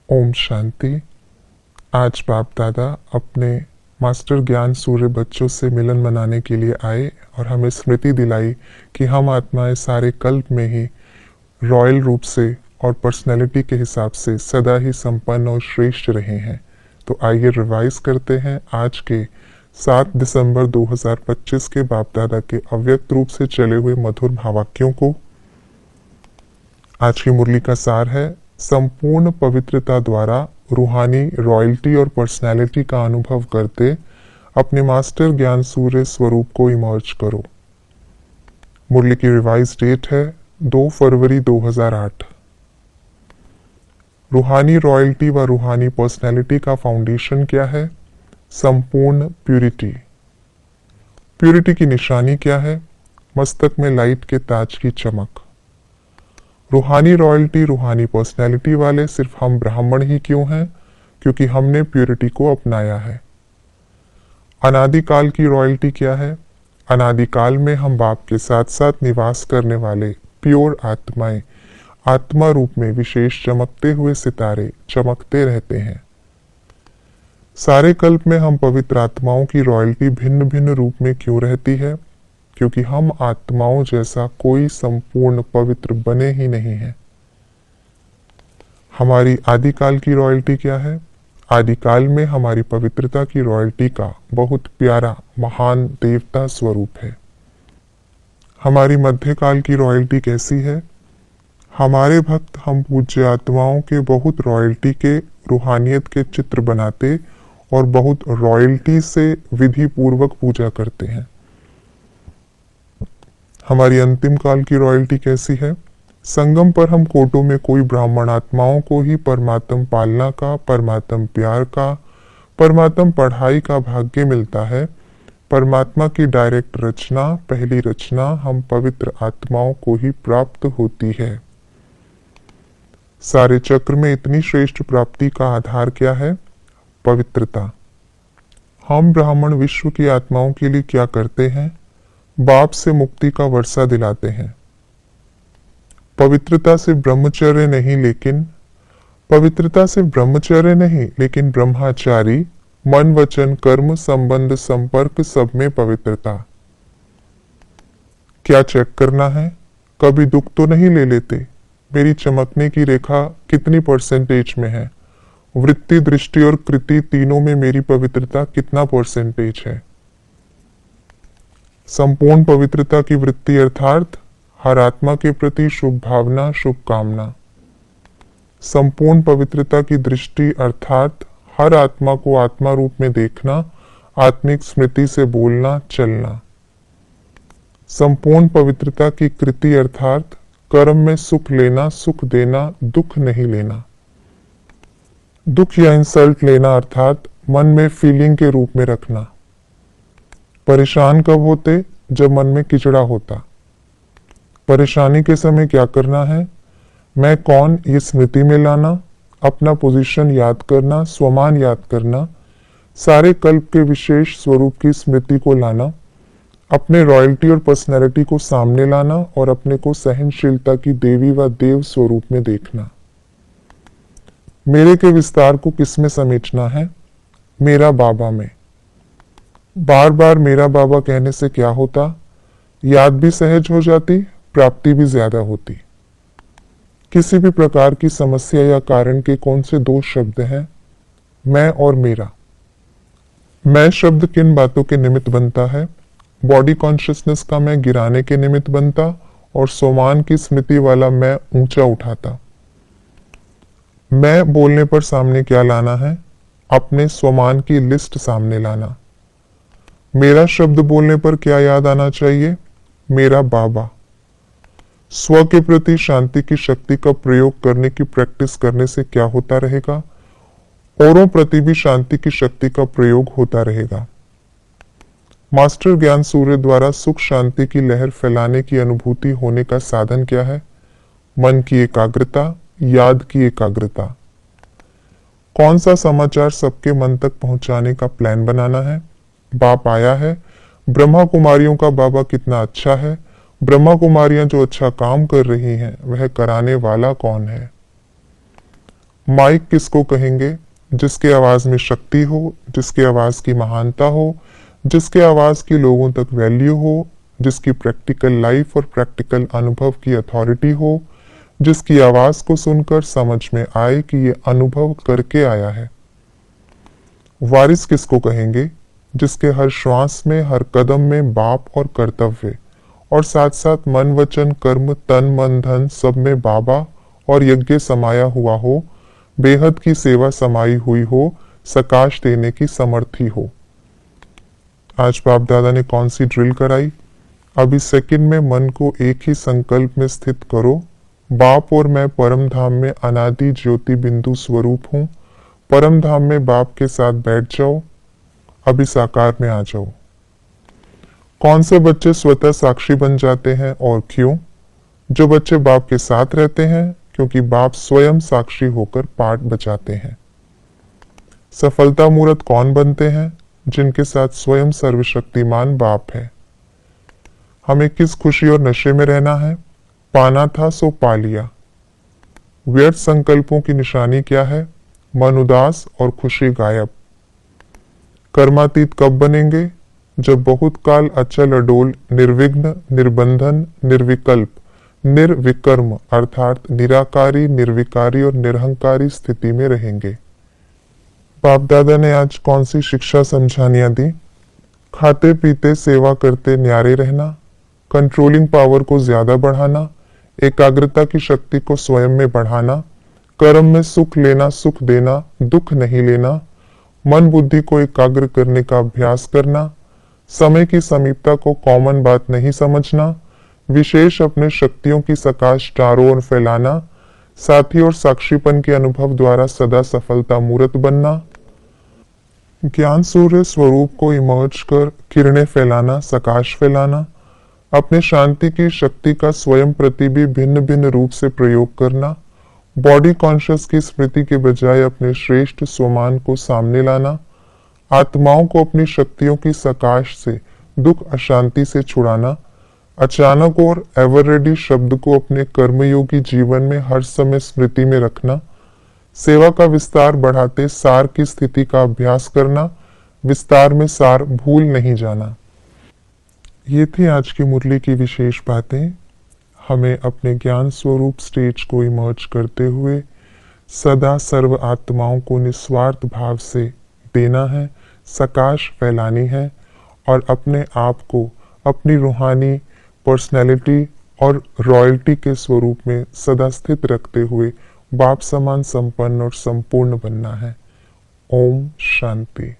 ओम शांति। आज बाप दादा अपने मास्टर ज्ञान सूर्य बच्चों से मिलन मनाने के लिए आए और हमें स्मृति दिलाई कि हम आत्माएं सारे कल्प में ही रॉयल रूप से और पर्सनैलिटी के हिसाब से सदा ही संपन्न और श्रेष्ठ रहे हैं। तो आइए रिवाइज करते हैं आज के 7 दिसंबर 2025 के बाप दादा के अव्यक्त रूप से चले हुए मधुर भावाक्यों को। आज की मुरली का सार है, संपूर्ण पवित्रता द्वारा रूहानी रॉयल्टी और पर्सनैलिटी का अनुभव करते अपने मास्टर ज्ञान सूर्य स्वरूप को इमर्ज करो। मुरली की रिवाइज डेट है 2 फरवरी 2008। रूहानी रॉयल्टी व रूहानी पर्सनैलिटी का फाउंडेशन क्या है? संपूर्ण प्यूरिटी। प्यूरिटी की निशानी क्या है? मस्तक में लाइट के ताज की चमक। रूहानी रॉयल्टी रूहानी पर्सनैलिटी वाले सिर्फ हम ब्राह्मण ही क्यों हैं? क्योंकि हमने प्यूरिटी को अपनाया है। अनादिकाल की रॉयल्टी क्या है? अनादिकाल में हम बाप के साथ साथ निवास करने वाले प्योर आत्माएं, आत्मा रूप में विशेष चमकते हुए सितारे चमकते रहते हैं। सारे कल्प में हम पवित्र आत्माओं की रॉयल्टी भिन्न भिन्न रूप में क्यों रहती है? क्योंकि हम आत्माओं जैसा कोई संपूर्ण पवित्र बने ही नहीं है। हमारी आदिकाल की रॉयल्टी क्या है? आदिकाल में हमारी पवित्रता की रॉयल्टी का बहुत प्यारा महान देवता स्वरूप है। हमारी मध्यकाल की रॉयल्टी कैसी है? हमारे भक्त हम पूज्य आत्माओं के बहुत रॉयल्टी के रूहानियत के चित्र बनाते और बहुत रॉयल्टी से विधि पूर्वक पूजा करते हैं। हमारी अंतिम काल की रॉयल्टी कैसी है? संगम पर हम कोटों में कोई ब्राह्मण आत्माओं को ही परमात्म पालना का, परमात्म प्यार का, परमात्म पढ़ाई का भाग्य मिलता है। परमात्मा की डायरेक्ट रचना, पहली रचना हम पवित्र आत्माओं को ही प्राप्त होती है। सारे चक्र में इतनी श्रेष्ठ प्राप्ति का आधार क्या है? पवित्रता। हम ब्राह्मण विश्व की आत्माओं के लिए क्या करते हैं? बाप से मुक्ति का वर्षा दिलाते हैं। पवित्रता से ब्रह्मचर्य नहीं लेकिन ब्रह्मचारी, मन वचन कर्म संबंध संपर्क सब में पवित्रता। क्या चेक करना है? कभी दुख तो नहीं ले लेते? मेरी चमकने की रेखा कितनी परसेंटेज में है? वृत्ति, दृष्टि और कृति तीनों में मेरी पवित्रता कितना परसेंटेज है? संपूर्ण पवित्रता की वृत्ति अर्थात हर आत्मा के प्रति शुभ भावना, शुभकामना। संपूर्ण पवित्रता की दृष्टि अर्थात हर आत्मा को आत्मा रूप में देखना, आत्मिक स्मृति से बोलना, चलना। संपूर्ण पवित्रता की कृति अर्थात कर्म में सुख लेना, सुख देना, दुख नहीं लेना। दुख या इंसल्ट लेना अर्थात मन में फीलिंग के रूप में रखना। परेशान कब होते? जब मन में किचड़ा होता। परेशानी के समय क्या करना है? मैं कौन ये स्मृति में लाना, अपना पोजीशन याद करना, स्वमान याद करना, सारे कल्प के विशेष स्वरूप की स्मृति को लाना, अपने रॉयल्टी और पर्सनैलिटी को सामने लाना और अपने को सहनशीलता की देवी व देव स्वरूप में देखना। मेरे के विस्तार को किस में समेटना है? मेरा बाबा में। बार बार मेरा बाबा कहने से क्या होता? याद भी सहज हो जाती, प्राप्ति भी ज्यादा होती। किसी भी प्रकार की समस्या या कारण के कौन से 2 शब्द हैं? मैं और मेरा। मैं शब्द किन बातों के निमित्त बनता है? बॉडी कॉन्शियसनेस का मैं गिराने के निमित्त बनता और सोमान की स्मृति वाला मैं ऊंचा उठाता। मैं बोलने पर सामने क्या लाना है? अपने स्वमान की लिस्ट सामने लाना। मेरा शब्द बोलने पर क्या याद आना चाहिए? मेरा बाबा। स्व के प्रति शांति की शक्ति का प्रयोग करने की प्रैक्टिस करने से क्या होता रहेगा? औरों प्रति भी शांति की शक्ति का प्रयोग होता रहेगा। मास्टर ज्ञान सूर्य द्वारा सुख शांति की लहर फैलाने की अनुभूति होने का साधन क्या है? मन की एकाग्रता, याद की एकाग्रता। कौन सा समाचार सबके मन तक पहुंचाने का प्लान बनाना है? बाप आया है। ब्रह्मा कुमारियों का बाबा कितना अच्छा है। ब्रह्मा कुमारियां जो अच्छा काम कर रही हैं, वह कराने वाला कौन है? माइक किसको कहेंगे? जिसके आवाज में शक्ति हो, जिसके आवाज की महानता हो, जिसके आवाज की लोगों तक वैल्यू हो, जिसकी प्रैक्टिकल लाइफ और प्रैक्टिकल अनुभव की अथॉरिटी हो, जिसकी आवाज को सुनकर समझ में आए कि ये अनुभव करके आया है। वारिस किसको कहेंगे? जिसके हर श्वास में, हर कदम में बाप और कर्तव्य और साथ साथ मन वचन कर्म तन मन धन सब में बाबा और यज्ञ समाया हुआ हो, बेहद की सेवा समाई हुई हो, सकाश देने की समर्थी हो। आज बाप दादा ने कौन सी ड्रिल कराई? अभी सेकंड में मन को एक ही संकल्प में स्थित करो, बाप और मैं परम धाम में अनादि ज्योति बिंदु स्वरूप हूँ। परम धाम में बाप के साथ बैठ जाओ, अभी साकार में आ जाओ। कौन से बच्चे स्वतः साक्षी बन जाते हैं और क्यों? जो बच्चे बाप के साथ रहते हैं, क्योंकि बाप स्वयं साक्षी होकर पाठ बजाते हैं। सफलता मूर्त कौन बनते हैं? जिनके साथ स्वयं सर्वशक्तिमान बाप है। हमें किस खुशी और नशे में रहना है? पाना था सो पा लिया। व्यर्थ संकल्पों की निशानी क्या है? मन उदास और खुशी गायब। कर्मातीत कब बनेंगे? जब बहुत काल अचल अडोल निर्विघ्न निर्बंधन निर्विकल्प निर्विकर्म अर्थात निराकारी निर्विकारी और निरहंकारी स्थिति में रहेंगे। बाप दादा ने आज कौन सी शिक्षा समझानियां दी? खाते पीते सेवा करते न्यारे रहना, कंट्रोलिंग पावर को ज्यादा बढ़ाना, एकाग्रता की शक्ति को स्वयं में बढ़ाना, कर्म में सुख लेना सुख देना, दुख नहीं लेना, मन बुद्धि को एकाग्र करने का अभ्यास करना, समय की समीपता को कॉमन बात नहीं समझना, विशेष अपने शक्तियों की सकाश चारों ओर फैलाना, साथी और साक्षीपन के अनुभव द्वारा सदा सफलता मूर्त बनना, ज्ञान सूर्य स्वरूप को इमर्ज कर किरणें फैलाना, सकाश फैलाना, अपने शांति की शक्ति का स्वयं प्रति भी भिन्न भिन्न रूप से प्रयोग करना, बॉडी कॉन्शियस की स्मृति के बजाय अपने श्रेष्ठ स्वमान को सामने लाना, आत्माओं को अपनी शक्तियों की सकाश से दुख अशांति से छुड़ाना, अचानक और एवर रेडी शब्द को अपने कर्मयोगी जीवन में हर समय स्मृति में रखना, सेवा का विस्तार बढ़ाते सार की स्थिति का अभ्यास करना, विस्तार में सार भूल नहीं जाना। ये थी आज की मुरली की विशेष बातें। हमें अपने ज्ञान स्वरूप स्टेज को इमर्ज करते हुए सदा सर्व आत्माओं को निस्वार्थ भाव से देना है, सकाश फैलानी है और अपने आप को अपनी रूहानी पर्सनैलिटी और रॉयल्टी के स्वरूप में सदा स्थित रखते हुए बाप समान संपन्न और संपूर्ण बनना है। ओम शांति।